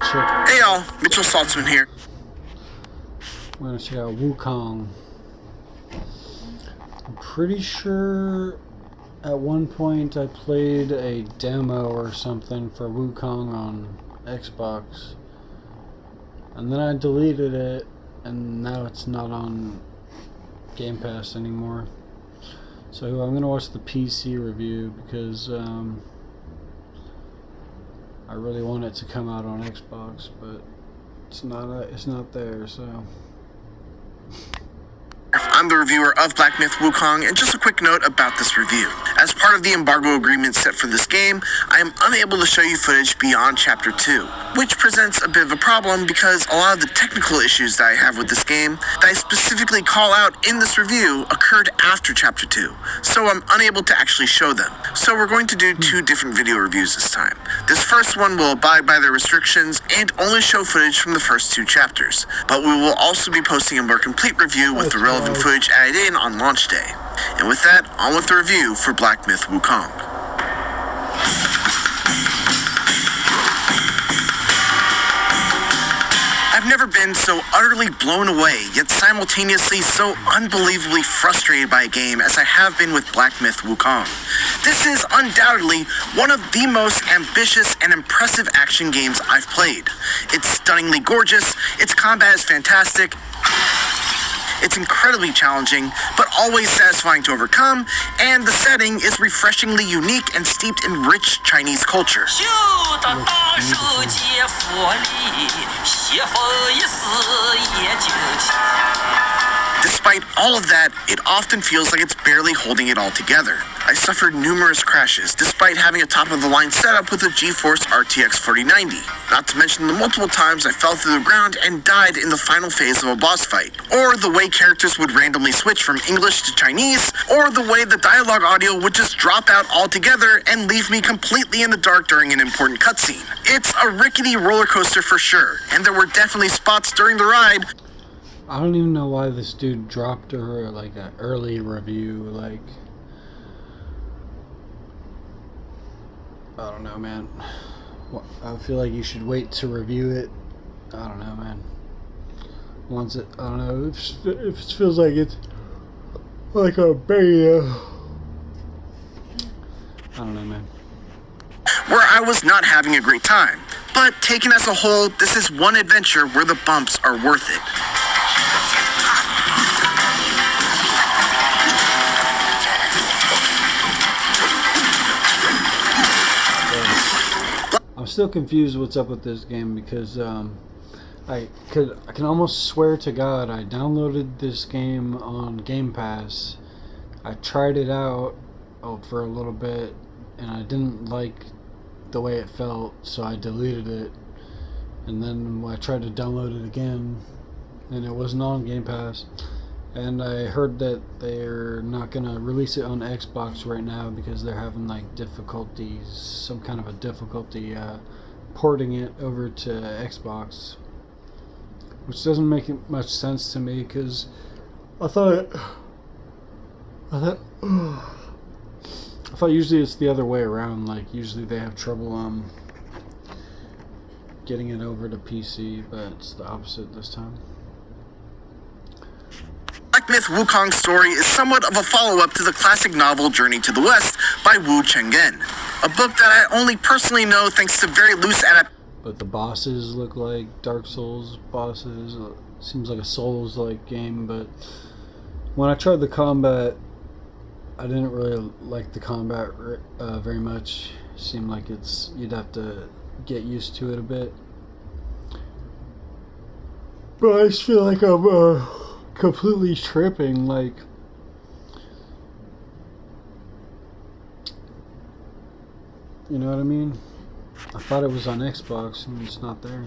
check. Hey y'all, Mitchell Saltzman here. We're gonna check out Wukong. I'm pretty sure at one point I played a demo or something for Wukong on Xbox, and then I deleted it, and now it's not on Game Pass anymore. So I'm gonna watch the PC review because I really want it to come out on Xbox, but it's not there. So I'm the reviewer of Black Myth Wukong, and just a quick note about this review. As part of the embargo agreement set for this game, I am unable to show you footage beyond Chapter 2, which presents a bit of a problem because a lot of the technical issues that I have with this game that I specifically call out in this review occurred after Chapter 2, so I'm unable to actually show them. So we're going to do two different video reviews this time. This first one will abide by the restrictions and only show footage from the first two chapters, but we will also be posting a more complete review with the relevant footage added in on launch day. And with that, on with the review for Black Myth Wukong. I've never been so utterly blown away, yet simultaneously so unbelievably frustrated by a game as I have been with Black Myth Wukong. This is undoubtedly one of the most ambitious and impressive action games I've played. It's stunningly gorgeous, its combat is fantastic, it's incredibly challenging, but always satisfying to overcome, and the setting is refreshingly unique and steeped in rich Chinese culture. Despite all of that, it often feels like it's barely holding it all together. I suffered numerous crashes, despite having a top-of-the-line setup with a GeForce RTX 4090. Not to mention the multiple times I fell through the ground and died in the final phase of a boss fight, or the way characters would randomly switch from English to Chinese, or the way the dialogue audio would just drop out altogether and leave me completely in the dark during an important cutscene. It's a rickety roller coaster for sure, and there were definitely spots during the ride. I don't even know why this dude dropped her like an early review. Like, I don't know, man. I feel like you should wait to review it. I don't know, man. Once it, I don't know. If it feels like it's like a beta. I don't know, man. Where I was not having a great time, but taken as a whole, this is one adventure where the bumps are worth it. I'm still confused what's up with this game because I can almost swear to God I downloaded this game on Game Pass. I tried it out for a little bit and I didn't like the way it felt, so I deleted it. And then I tried to download it again and it wasn't on Game Pass. And I heard that they're not gonna release it on Xbox right now because they're having like difficulties, some kind of a difficulty porting it over to Xbox, which doesn't make much sense to me because I thought usually it's the other way around. Like usually they have trouble getting it over to PC, but it's the opposite this time. Black Myth Wukong's story is somewhat of a follow-up to the classic novel Journey to the West by Wu Chengen, a book that I only personally know thanks to very loose adaptations. But the bosses look like Dark Souls bosses. Seems like a Souls-like game, but when I tried the combat, I didn't really like the combat very much. It seemed like you'd have to get used to it a bit. But I just feel like I'm completely tripping, like you know what I mean? I thought it was on Xbox and it's not there.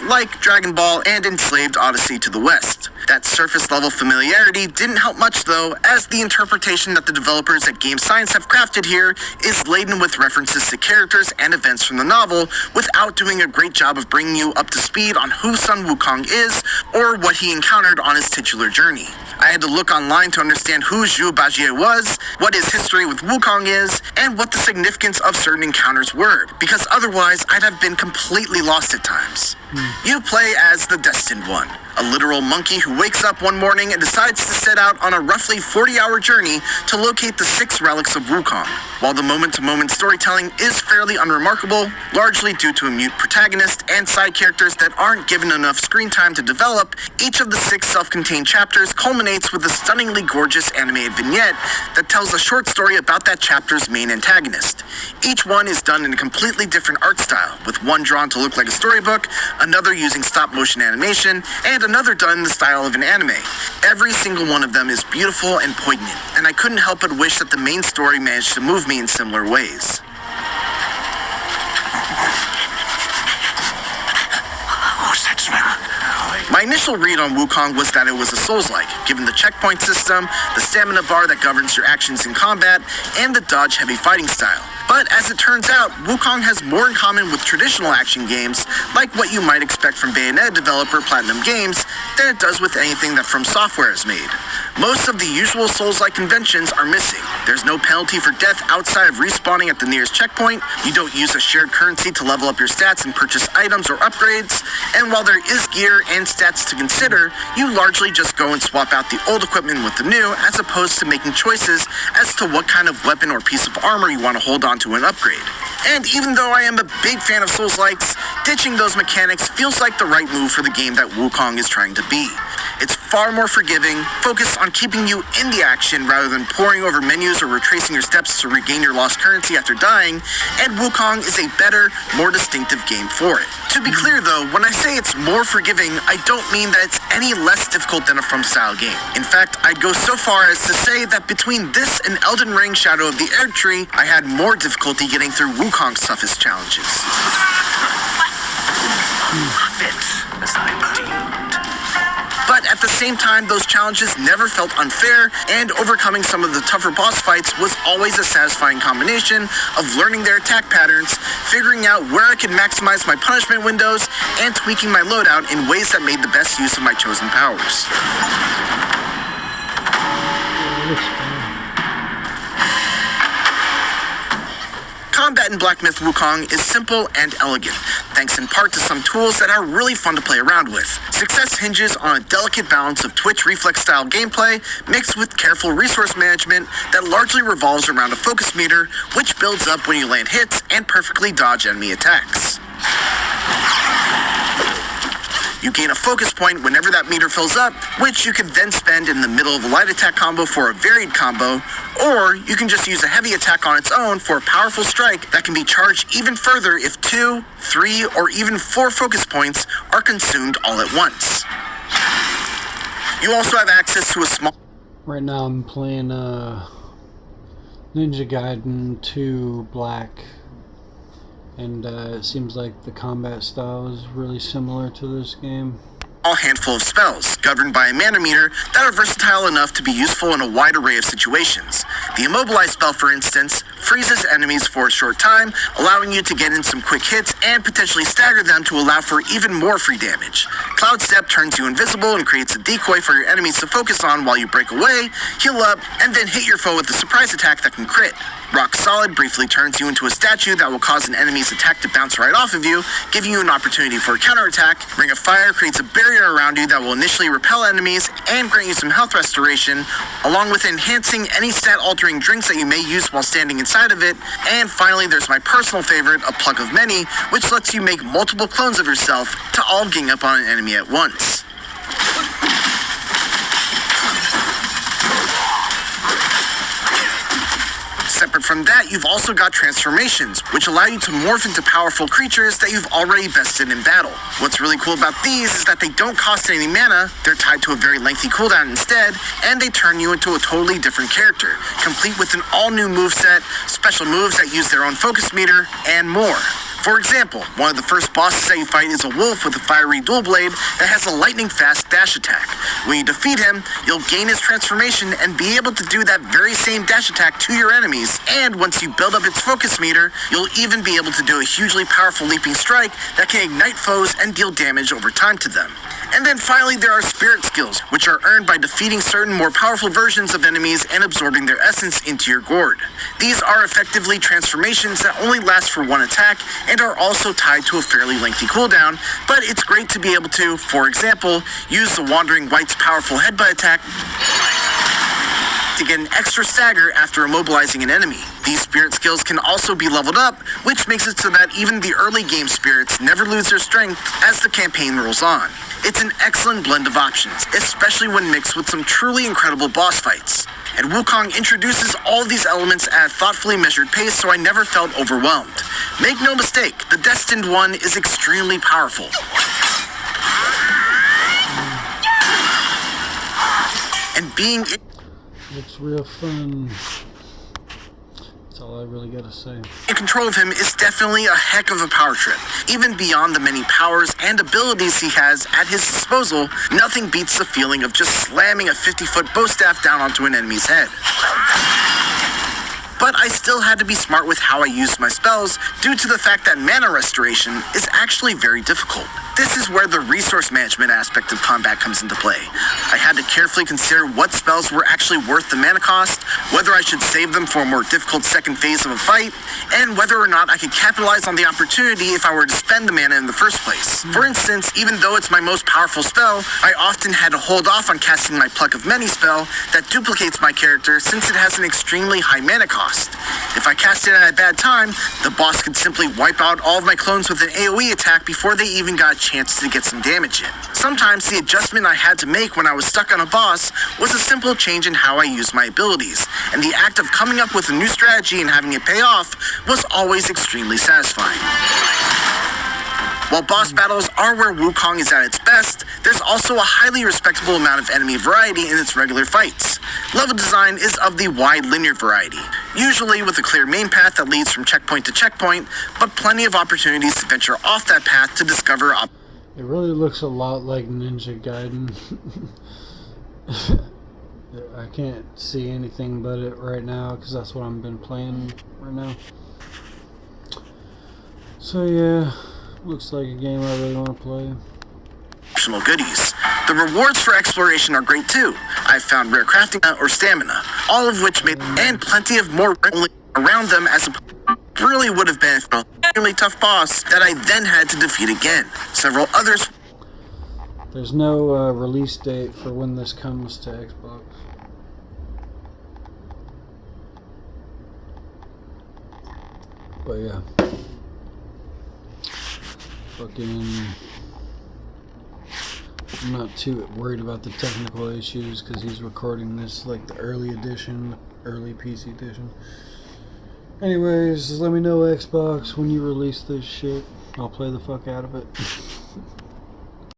Like Dragon Ball and Enslaved Odyssey to the West. That surface level familiarity didn't help much though, as the interpretation that the developers at Game Science have crafted here is laden with references to characters and events from the novel without doing a great job of bringing you up to speed on who Sun Wukong is or what he encountered on his titular journey. I had to look online to understand who Zhu Bajie was, what his history with Wukong is, and what the significance of certain encounters were, because otherwise I'd have been completely lost at times. You play as the Destined One, a literal monkey who wakes up one morning and decides to set out on a roughly 40-hour journey to locate the 6 relics of Wukong. While the moment-to-moment storytelling is fairly unremarkable, largely due to a mute protagonist and side characters that aren't given enough screen time to develop, each of the 6 self-contained chapters culminates with a stunningly gorgeous animated vignette that tells a short story about that chapter's main antagonist. Each one is done in a completely different art style, with one drawn to look like a storybook, another using stop-motion animation, and another done in the style of an anime. Every single one of them is beautiful and poignant, and I couldn't help but wish that the main story managed to move me in similar ways. What's that smell? My initial read on Wukong was that it was a Souls-like, given the checkpoint system, the stamina bar that governs your actions in combat, and the dodge-heavy fighting style. But as it turns out, Wukong has more in common with traditional action games, like what you might expect from Bayonetta developer Platinum Games, than it does with anything that From Software has made. Most of the usual Souls-like conventions are missing. There's no penalty for death outside of respawning at the nearest checkpoint, you don't use a shared currency to level up your stats and purchase items or upgrades, and while there is gear and stats to consider, you largely just go and swap out the old equipment with the new, as opposed to making choices as to what kind of weapon or piece of armor you want to hold on to an upgrade. And even though I am a big fan of Souls-likes, ditching those mechanics feels like the right move for the game that Wukong is trying to be. It's far more forgiving, focused on keeping you in the action rather than poring over menus or retracing your steps to regain your lost currency after dying, and Wukong is a better, more distinctive game for it. To be clear though, when I say it's more forgiving, I don't mean that it's any less difficult than a From style game. In fact, I'd go so far as to say that between this and Elden Ring Shadow of the Erdtree, I had more difficulty getting through Wukong's toughest challenges. Fits as I presumed. But at the same time, those challenges never felt unfair, and overcoming some of the tougher boss fights was always a satisfying combination of learning their attack patterns, figuring out where I could maximize my punishment windows, and tweaking my loadout in ways that made the best use of my chosen powers. Combat in Black Myth Wukong is simple and elegant, thanks in part to some tools that are really fun to play around with. Success hinges on a delicate balance of Twitch reflex-style gameplay mixed with careful resource management that largely revolves around a focus meter, which builds up when you land hits and perfectly dodge enemy attacks. You gain a focus point whenever that meter fills up, which you can then spend in the middle of a light attack combo for a varied combo, or you can just use a heavy attack on its own for a powerful strike that can be charged even further if 2, 3, or even 4 focus points are consumed all at once. You also have access to a small... Right now I'm playing Ninja Gaiden 2 Black, and it seems like the combat style is really similar to this game. A handful of spells, governed by a mana meter, that are versatile enough to be useful in a wide array of situations. The Immobilize spell, for instance, freezes enemies for a short time, allowing you to get in some quick hits and potentially stagger them to allow for even more free damage. Cloud Step turns you invisible and creates a decoy for your enemies to focus on while you break away, heal up, and then hit your foe with a surprise attack that can crit. Rock Solid briefly turns you into a statue that will cause an enemy's attack to bounce right off of you, giving you an opportunity for a counterattack. Ring of Fire creates a barrier around you that will initially repel enemies and grant you some health restoration, along with enhancing any stat-altering drinks that you may use while standing inside of it. And finally, there's my personal favorite, a Plug of Many, which lets you make multiple clones of yourself to all gang up on an enemy at once. Separate from that, you've also got transformations, which allow you to morph into powerful creatures that you've already bested in battle. What's really cool about these is that they don't cost any mana, they're tied to a very lengthy cooldown instead, and they turn you into a totally different character, complete with an all-new moveset, special moves that use their own focus meter, and more. For example, one of the first bosses that you fight is a wolf with a fiery dual blade that has a lightning-fast dash attack. When you defeat him, you'll gain his transformation and be able to do that very same dash attack to your enemies, and once you build up its focus meter, you'll even be able to do a hugely powerful leaping strike that can ignite foes and deal damage over time to them. And then finally, there are spirit skills, which are earned by defeating certain more powerful versions of enemies and absorbing their essence into your gourd. These are effectively transformations that only last for one attack and are also tied to a fairly lengthy cooldown, but it's great to be able to, for example, use the Wandering Wight's powerful headbutt attack to get an extra stagger after immobilizing an enemy. These spirit skills can also be leveled up, which makes it so that even the early game spirits never lose their strength as the campaign rolls on. It's an excellent blend of options, especially when mixed with some truly incredible boss fights. And Wukong introduces all of these elements at a thoughtfully measured pace, so I never felt overwhelmed. Make no mistake, the Destined One is extremely powerful. And being Looks real fun. That's all I really gotta say. in control of him is definitely a heck of a power trip. Even beyond the many powers and abilities he has at his disposal, nothing beats the feeling of just slamming a 50-foot bow staff down onto an enemy's head. But I still had to be smart with how I used my spells due to the fact that mana restoration is actually very difficult. This is where the resource management aspect of combat comes into play. I had to carefully consider what spells were actually worth the mana cost, whether I should save them for a more difficult second phase of a fight, and whether or not I could capitalize on the opportunity if I were to spend the mana in the first place. For instance, even though it's my most powerful spell, I often had to hold off on casting my Pluck of Many spell that duplicates my character since it has an extremely high mana cost. If I cast it at a bad time, the boss could simply wipe out all of my clones with an AoE attack before they even got a chance to get some damage in. Sometimes the adjustment I had to make when I was stuck on a boss was a simple change in how I used my abilities, and the act of coming up with a new strategy and having it pay off was always extremely satisfying. While boss battles are where Wukong is at its best, there's also a highly respectable amount of enemy variety in its regular fights. Level design is of the wide linear variety, usually with a clear main path that leads from checkpoint to checkpoint, but plenty of opportunities to venture off that path to discover It really looks a lot like Ninja Gaiden. I can't see anything but it right now because that's what I've been playing right now. So yeah, looks like a game I really want to play. optional goodies. The rewards for exploration are great too. I've found rare crafting or stamina, all of which made and plenty of more only around them as a really would have been a really tough boss that I then had to defeat again. Several others. There's no release date for when this comes to Xbox. But yeah. Fucking... I'm not too worried about the technical issues because he's recording this like the early edition, early PC edition. Anyways, let me know Xbox when you release this shit. I'll play the fuck out of it.